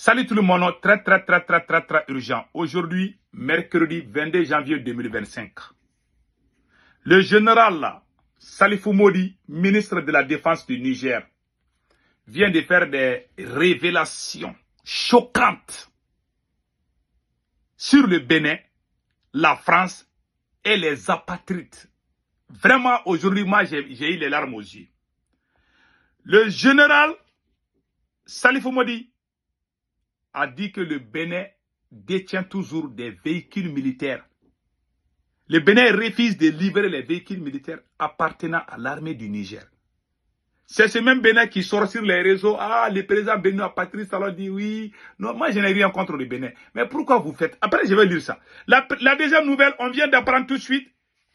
Salut tout le monde, très urgent. Aujourd'hui, mercredi 22 janvier 2025. Le général Salifou Modi, ministre de la Défense du Niger, vient de faire des révélations choquantes sur le Bénin, la France et les apatrides. Vraiment, aujourd'hui, moi, j'ai eu les larmes aux yeux. Le général Salifou Modi a dit que le Bénin détient toujours des véhicules militaires. Le Bénin refuse de livrer les véhicules militaires appartenant à l'armée du Niger. C'est ce même Bénin qui sort sur les réseaux. Ah, le président Benoît Patrice alors dit oui. Non, moi je n'ai rien contre le Bénin. Mais pourquoi vous faites? Après, je vais lire ça. La deuxième nouvelle, on vient d'apprendre tout de suite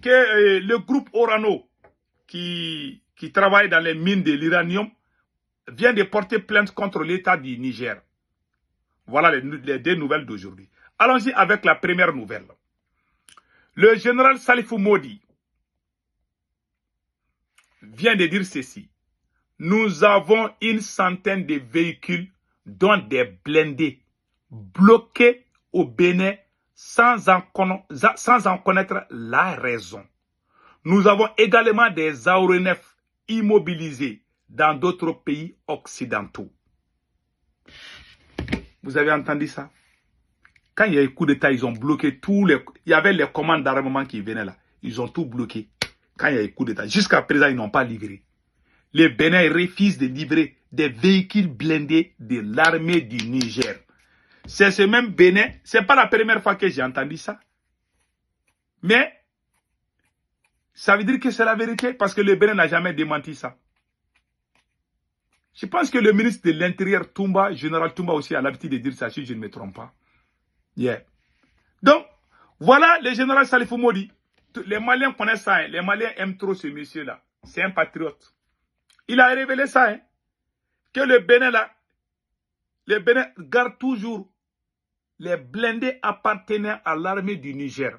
que le groupe Orano, qui travaille dans les mines de l'uranium, vient de porter plainte contre l'État du Niger. Voilà les deux nouvelles d'aujourd'hui. Allons-y avec la première nouvelle. Le général Salifou Modi vient de dire ceci. Nous avons une centaine de véhicules, dont des blindés, bloqués au Bénin sans en connaître la raison. Nous avons également des aéronefs immobilisés dans d'autres pays occidentaux. Vous avez entendu ça? Quand il y a eu coup d'État, ils ont bloqué tous les... Il y avait les commandes d'armement qui venaient là. Ils ont tout bloqué. Quand il y a eu coup d'État. Jusqu'à présent, ils n'ont pas livré. Les Bénin refusent de livrer des véhicules blindés de l'armée du Niger. C'est ce même Bénin. Ce n'est pas la première fois que j'ai entendu ça. Mais, ça veut dire que c'est la vérité parce que le Bénin n'a jamais démenti ça. Je pense que le ministre de l'Intérieur, Toumba, général Toumba aussi, a l'habitude de dire ça, si je ne me trompe pas. Yeah. Donc, voilà le général Salifou Modi. Les Maliens connaissent ça. Hein. Les Maliens aiment trop ce monsieur-là. C'est un patriote. Il a révélé ça. Hein, que le Bénin, là, le Bénin garde toujours les blindés appartenant à l'armée du Niger.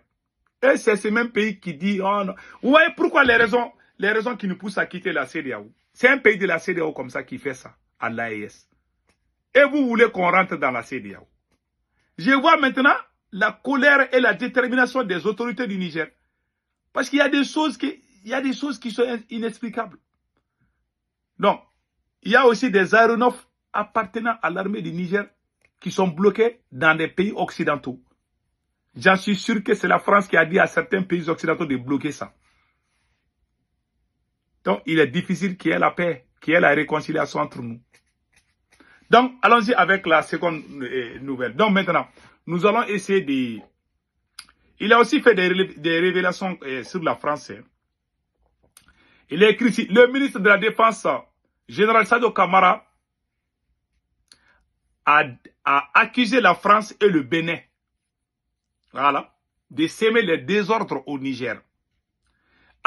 Et c'est ce même pays qui dit, oh non. Vous voyez pourquoi les raisons qui nous poussent à quitter la CEDEAO. C'est un pays de la CEDEAO comme ça qui fait ça, à l'AES. Et vous voulez qu'on rentre dans la CEDEAO. Je vois maintenant la colère et la détermination des autorités du Niger. Parce qu'il y a des choses qui sont inexplicables. Donc, il y a aussi des aéronefs appartenant à l'armée du Niger qui sont bloqués dans des pays occidentaux. J'en suis sûr que c'est la France qui a dit à certains pays occidentaux de bloquer ça. Donc, il est difficile qu'il y ait la paix, qu'il y ait la réconciliation entre nous. Donc, allons-y avec la seconde nouvelle. Donc, maintenant, nous allons essayer de... Il a aussi fait des révélations sur la France. Il a écrit ici, le ministre de la Défense, général Sadio Kamara, a accusé la France et le Bénin, voilà, de semer les désordres au Niger.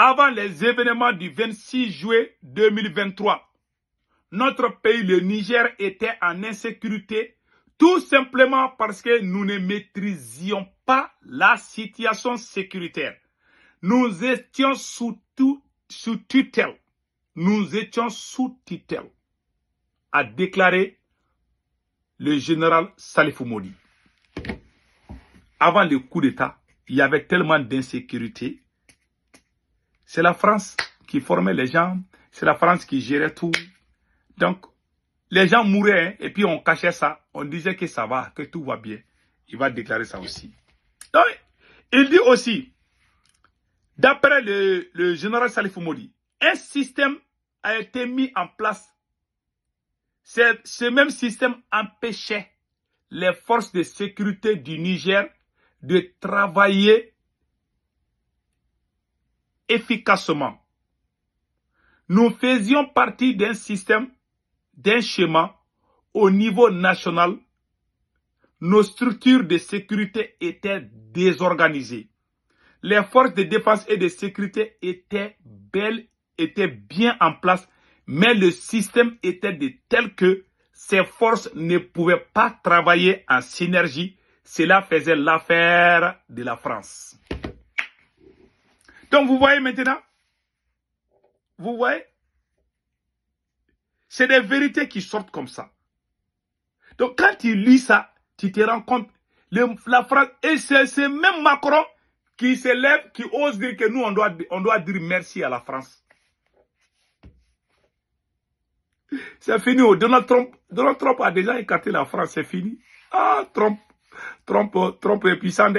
Avant les événements du 26 juillet 2023, notre pays, le Niger, était en insécurité tout simplement parce que nous ne maîtrisions pas la situation sécuritaire. Nous étions sous tutelle. Nous étions sous tutelle, a déclaré le général Salifou Modi. Avant le coup d'État, il y avait tellement d'insécurité. C'est la France qui formait les gens. C'est la France qui gérait tout. Donc, les gens mouraient hein, et puis on cachait ça. On disait que ça va, que tout va bien. Il va déclarer ça aussi. Donc, il dit aussi, d'après le général Salifou Modi, un système a été mis en place. Ce même système empêchait les forces de sécurité du Niger de travailler efficacement. Nous faisions partie d'un système, d'un schéma au niveau national. Nos structures de sécurité étaient désorganisées. Les forces de défense et de sécurité étaient bien en place, mais le système était de tel que ces forces ne pouvaient pas travailler en synergie. Cela faisait l'affaire de la France. Donc vous voyez maintenant, vous voyez, c'est des vérités qui sortent comme ça. Donc quand tu lis ça, tu te rends compte, la France, et c'est même Macron qui se lève, qui ose dire que nous, on doit dire merci à la France. C'est fini. Donald Trump a déjà écarté la France, c'est fini. Ah, Trump est puissant.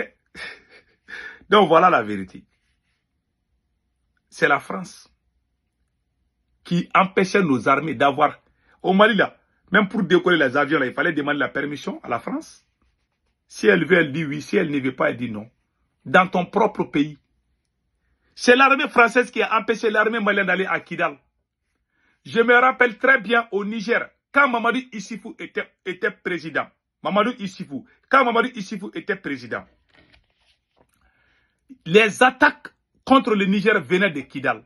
Donc voilà la vérité. C'est la France qui empêchait nos armées d'avoir... Au Mali, là, même pour décoller les avions, là, il fallait demander la permission à la France. Si elle veut, elle dit oui. Si elle ne veut pas, elle dit non. Dans ton propre pays. C'est l'armée française qui a empêché l'armée malienne d'aller à Kidal. Je me rappelle très bien au Niger, quand Mamadou Issifou était président. Quand Mamadou Issifou était président. Les attaques contre le Niger venaient de Kidal.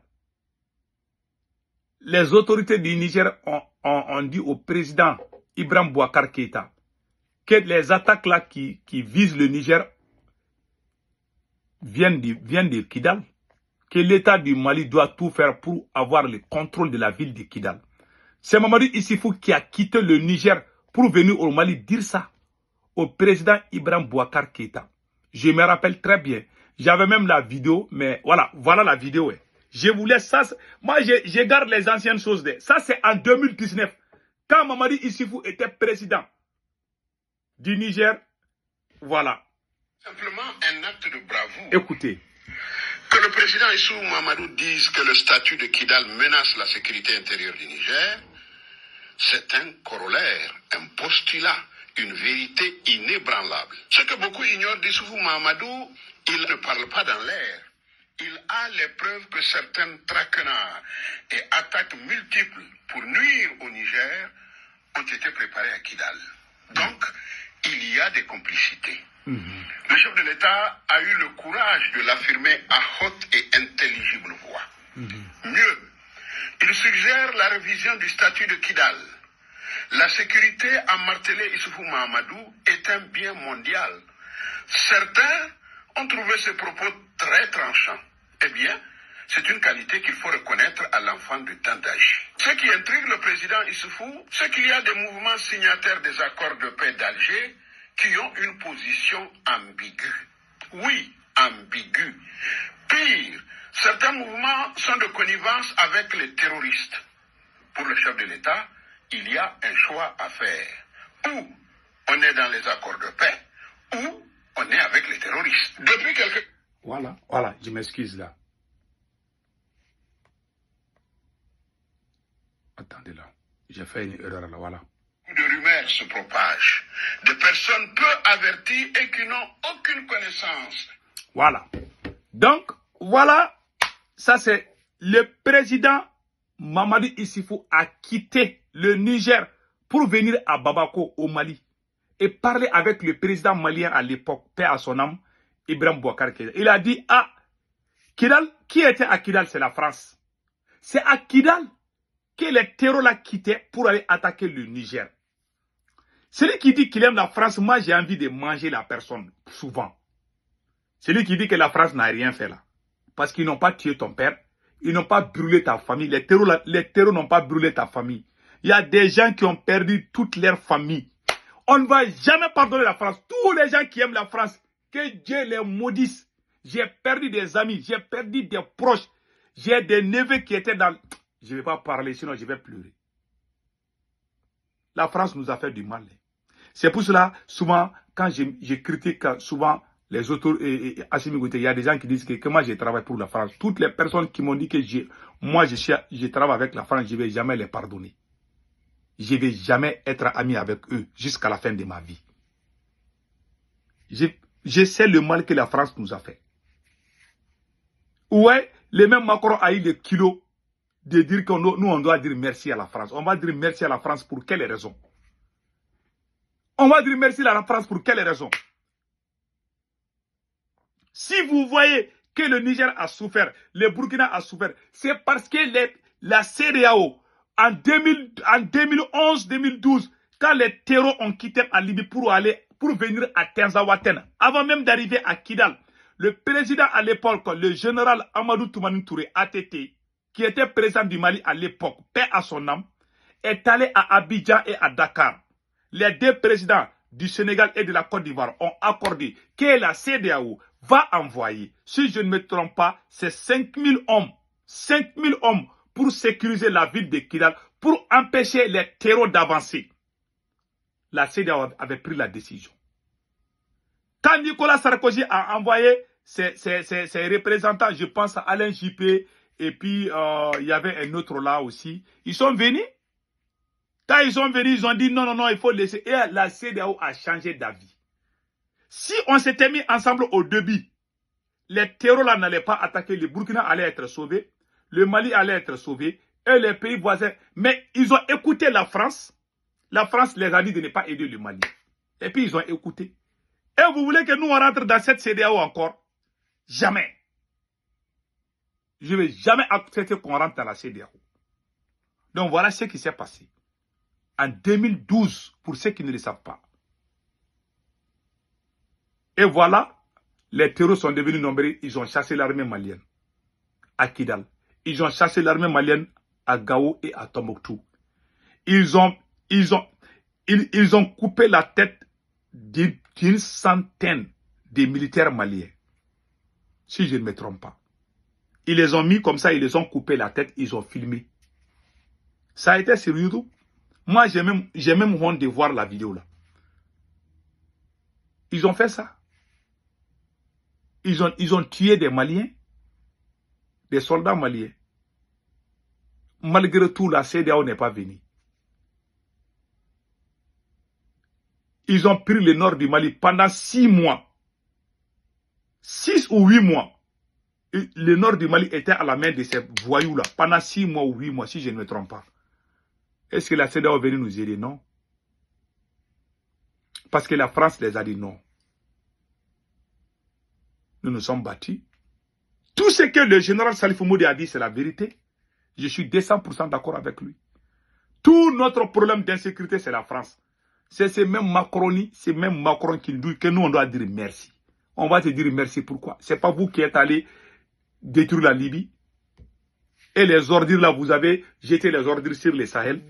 Les autorités du Niger ont dit au président Ibrahim Boubacar Keïta que les attaques là qui visent le Niger viennent de Kidal. Que l'État du Mali doit tout faire pour avoir le contrôle de la ville de Kidal. C'est Mamadou Issifou qui a quitté le Niger pour venir au Mali dire ça au président Ibrahim Boubacar Keïta. Je me rappelle très bien. J'avais même la vidéo, mais voilà la vidéo. Je vous laisse ça. Moi, je garde les anciennes choses. Ça, c'est en 2019. Quand Mamadou Issifou était président du Niger, voilà. Simplement un acte de bravoure. Écoutez. Que le président Issou Mamadou dise que le statut de Kidal menace la sécurité intérieure du Niger, c'est un corollaire, un postulat, une vérité inébranlable. Ce que beaucoup ignorent d'Issoufou Mahamadou, il ne parle pas dans l'air. Il a les preuves que certaines traquenards et attaques multiples pour nuire au Niger ont été préparées à Kidal. Donc, il y a des complicités. Le chef de l'État a eu le courage de l'affirmer à haute et intelligible voix. Mieux, il suggère la révision du statut de Kidal. La sécurité, a martelé Issoufou Mahamadou, est un bien mondial. Certains ont trouvé ces propos très tranchants. Eh bien, c'est une qualité qu'il faut reconnaître à l'enfant de Tandaji. Ce qui intrigue le président Issoufou, c'est qu'il y a des mouvements signataires des accords de paix d'Alger qui ont une position ambiguë. Oui, ambiguë. Pire, certains mouvements sont de connivence avec les terroristes. Pour le chef de l'État, il y a un choix à faire. Ou on est dans les accords de paix, ou on est avec les terroristes. Depuis quelques... Voilà, je m'excuse là. Attendez là, j'ai fait une erreur là, voilà. De rumeurs se propagent, de personnes peu averties et qui n'ont aucune connaissance. Voilà. Donc, voilà, ça c'est le président Mamadou Issifou a quitté le Niger pour venir à Bamako au Mali et parler avec le président malien à l'époque, paix à son âme, Ibrahim Boubacar Keïta. Il a dit, Kidal, qui était à Kidal, c'est la France. C'est à Kidal que les terroristes là quittaient pour aller attaquer le Niger. Celui qui dit qu'il aime la France, moi j'ai envie de manger la personne, souvent. Celui qui dit que la France n'a rien fait là. Parce qu'ils n'ont pas tué ton père, ils n'ont pas brûlé ta famille. Les terroristes n'ont pas brûlé ta famille. Il y a des gens qui ont perdu toute leur famille. On ne va jamais pardonner la France. Tous les gens qui aiment la France, que Dieu les maudisse. J'ai perdu des amis, j'ai perdu des proches. J'ai des neveux qui étaient dans... Je ne vais pas parler, sinon je vais pleurer. La France nous a fait du mal. C'est pour cela, souvent, quand je critique souvent les autres, Assimi Goïta, il y a des gens qui disent que moi je travaille pour la France. Toutes les personnes qui m'ont dit que moi je travaille avec la France, je ne vais jamais les pardonner. Je ne vais jamais être ami avec eux jusqu'à la fin de ma vie. Je sais le mal que la France nous a fait. Ouais, le même Macron a eu le kilo de dire que nous on doit dire merci à la France. On va dire merci à la France pour quelle raison? On va dire merci à la France pour quelle raison? Si vous voyez que le Niger a souffert, le Burkina a souffert, c'est parce que la CEDEAO, en 2011-2012, quand les terroristes ont quitté en Libye pour venir à Tenzawaten, avant même d'arriver à Kidal, le président à l'époque, le général Amadou Toumani Touré, ATT, qui était président du Mali à l'époque, paix à son âme, est allé à Abidjan et à Dakar. les deux présidents du Sénégal et de la Côte d'Ivoire ont accordé que la CEDEAO va envoyer, si je ne me trompe pas, c'est 5000 hommes. 5000 hommes pour sécuriser la ville de Kidal, pour empêcher les terreaux d'avancer. La CEDEAO avait pris la décision. Quand Nicolas Sarkozy a envoyé ses représentants, je pense à Alain Juppé, et puis il y avait un autre là aussi, ils sont venus. Quand ils sont venus, ils ont dit non, non, non, il faut laisser. Et la CEDEAO a changé d'avis. Si on s'était mis ensemble au début, les terreaux là n'allaient pas attaquer, le Burkina allait être sauvé, le Mali allait être sauvé, et les pays voisins. Mais ils ont écouté la France. La France les a dit de ne pas aider le Mali. Et puis ils ont écouté. Et vous voulez que nous on rentre dans cette CEDEAO encore? Jamais. Je ne vais jamais accepter qu'on rentre dans la CEDEAO. Donc voilà ce qui s'est passé. En 2012, pour ceux qui ne le savent pas. Et voilà, les terroristes sont devenus nombreux, ils ont chassé l'armée malienne à Kidal. Ils ont chassé l'armée malienne à Gao et à Tombouctou. Ils ont coupé la tête d'une centaine de militaires maliens. Si je ne me trompe pas. Ils les ont mis comme ça, ils les ont coupé la tête, ils ont filmé. Ça a été sur YouTube. Moi, j'ai même honte de voir la vidéo là. Ils ont fait ça. Ils ont tué des Maliens, des soldats maliens. Malgré tout, la CEDEAO n'est pas venue. Ils ont pris le nord du Mali pendant 6 mois. 6 ou 8 mois. Le nord du Mali était à la main de ces voyous-là. Pendant 6 mois ou 8 mois, si je ne me trompe pas. Est-ce que la CEDEAO est venue nous aider? Non. Parce que la France les a dit non. Nous nous sommes battus. Tout ce que le général Salifou Moudi a dit, c'est la vérité. Je suis 200% d'accord avec lui. Tout notre problème d'insécurité, c'est la France. C'est ces mêmes Macronie, c'est même Macron qui nous dit que nous, on doit dire merci. On va te dire merci pourquoi. C'est pas vous qui êtes allé détruire la Libye. Et les ordures là, vous avez jeté les ordures sur les Sahel.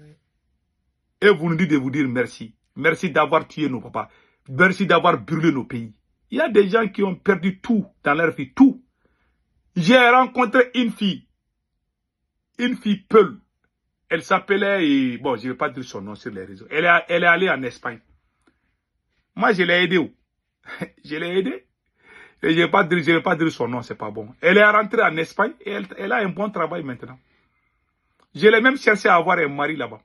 Et vous nous dites de vous dire merci. Merci d'avoir tué nos papas. Merci d'avoir brûlé nos pays. Il y a des gens qui ont perdu tout dans leur vie, tout. J'ai rencontré une fille Peul. Elle s'appelait, bon, je ne vais pas dire son nom sur les réseaux. Elle est allée en Espagne. Moi, je l'ai aidée. Je l'ai aidée. Et je ne vais pas dire son nom, c'est pas bon. Elle est rentrée en Espagne et elle a un bon travail maintenant. Je l'ai même cherché à avoir un mari là-bas.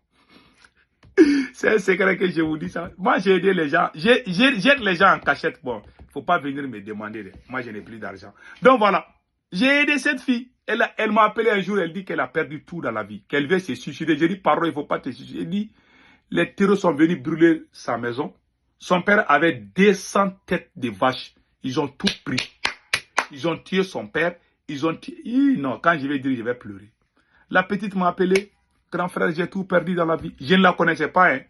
C'est un secret que je vous dis ça. Moi, j'ai aidé les gens. J'aide les gens en cachette. Bon, il ne faut pas venir me demander. Moi, je n'ai plus d'argent. Donc voilà. J'ai aidé cette fille. Elle m'a appelé un jour. Elle dit qu'elle a perdu tout dans la vie. Qu'elle veut se suicider. J'ai dit, pardon, il ne faut pas te suicider. Elle dit, les terroristes sont venus brûler sa maison. Son père avait 200 têtes de vaches. Ils ont tout pris. Ils ont tué son père. Ils ont tué... Non, quand je vais dire, je vais pleurer. La petite m'a appelé. Grand frère, j'ai tout perdu dans la vie. Je ne la connaissais pas. Hein.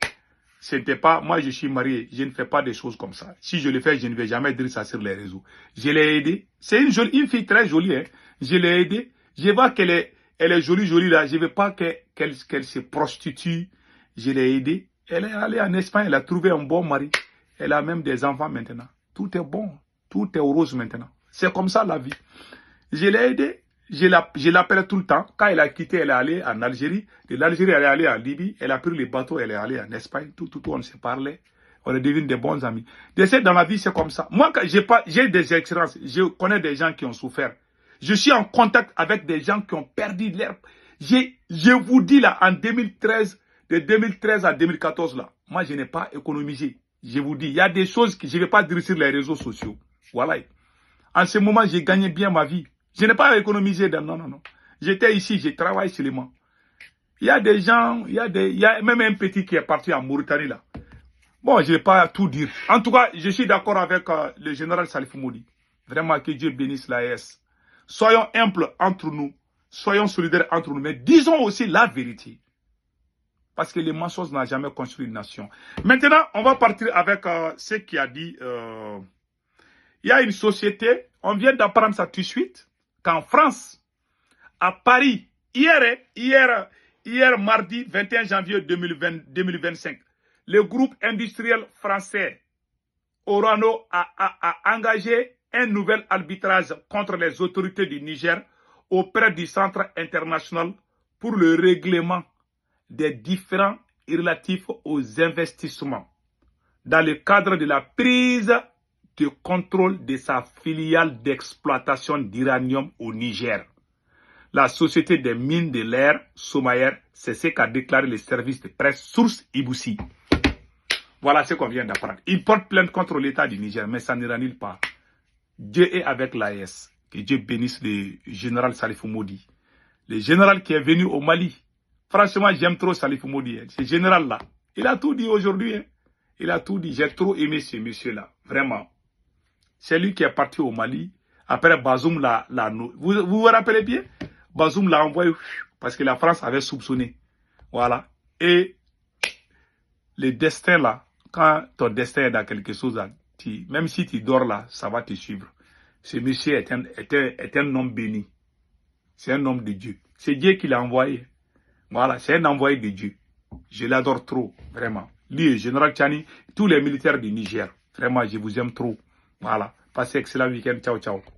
C'était pas... Moi, je suis marié. Je ne fais pas des choses comme ça. Si je le fais, je ne vais jamais dire ça sur les réseaux. Je l'ai aidée. C'est une fille très jolie. Hein. Je l'ai aidée. Je vois qu'elle est jolie là. Je ne veux pas qu'elle se prostitue. Je l'ai aidée. Elle est allée en Espagne. Elle a trouvé un bon mari. Elle a même des enfants maintenant. Tout est bon. Tout est rose maintenant. C'est comme ça la vie. Je l'ai aidée. Je l'appelle tout le temps. Quand elle a quitté, elle est allée en Algérie. De l'Algérie, elle est allée en Libye. Elle a pris le bateau, elle est allée en Espagne. Tout, on s'est parlé. On est devenus des bons amis. Dans la vie, c'est comme ça. Moi, j'ai des expériences. Je connais des gens qui ont souffert. Je suis en contact avec des gens qui ont perdu l'herbe. Je vous dis là, en 2013, de 2013 à 2014 là, moi, je n'ai pas économisé. Je vous dis, il y a des choses que je ne vais pas dire sur les réseaux sociaux. Voilà. En ce moment, j'ai gagné bien ma vie. Je n'ai pas économisé. Non. J'étais ici, je travaille seulement. Il y a des gens, il y a même un petit qui est parti en Mauritanie là. Bon, je ne vais pas tout dire. En tout cas, je suis d'accord avec le général Salifou Moudi. Vraiment, que Dieu bénisse l'AES. Soyons humbles entre nous. Soyons solidaires entre nous. Mais disons aussi la vérité. Parce que les mensonges n'ont jamais construit une nation. Maintenant, on va partir avec ce qui a dit. Il y a une société, on vient d'apprendre ça tout de suite, qu'en France, à Paris, hier mardi 21 janvier 2025, le groupe industriel français Orano a engagé un nouvel arbitrage contre les autorités du Niger auprès du Centre international pour le règlement des différends relatifs aux investissements dans le cadre de la prise de contrôle de sa filiale d'exploitation d'uranium au Niger. La société des mines de l'air, Somaïr, c'est ce qu'a déclaré le service de presse Source Iboussi. Voilà ce qu'on vient d'apprendre. Il porte plainte contre l'État du Niger, mais ça ne ranule pas. Dieu est avec l'AS. Que Dieu bénisse le général Salifou Modi. Le général qui est venu au Mali. Franchement, j'aime trop Salifou Modi. Ce général-là, il a tout dit aujourd'hui. Hein. Il a tout dit. J'ai trop aimé ce monsieur-là. Vraiment. C'est lui qui est parti au Mali. Après, Bazoum l'a... Vous vous rappelez bien? Bazoum l'a envoyé parce que la France avait soupçonné. Voilà. Et le destin là, quand ton destin est dans quelque chose, même si tu dors là, ça va te suivre. Ce monsieur est un homme béni. C'est un homme de Dieu. C'est Dieu qui l'a envoyé. Voilà, c'est un envoyé de Dieu. Je l'adore trop, vraiment. Lui et Général Tchani, tous les militaires du Niger. Vraiment, je vous aime trop. Voilà. Passez excellent week-end. Ciao, ciao.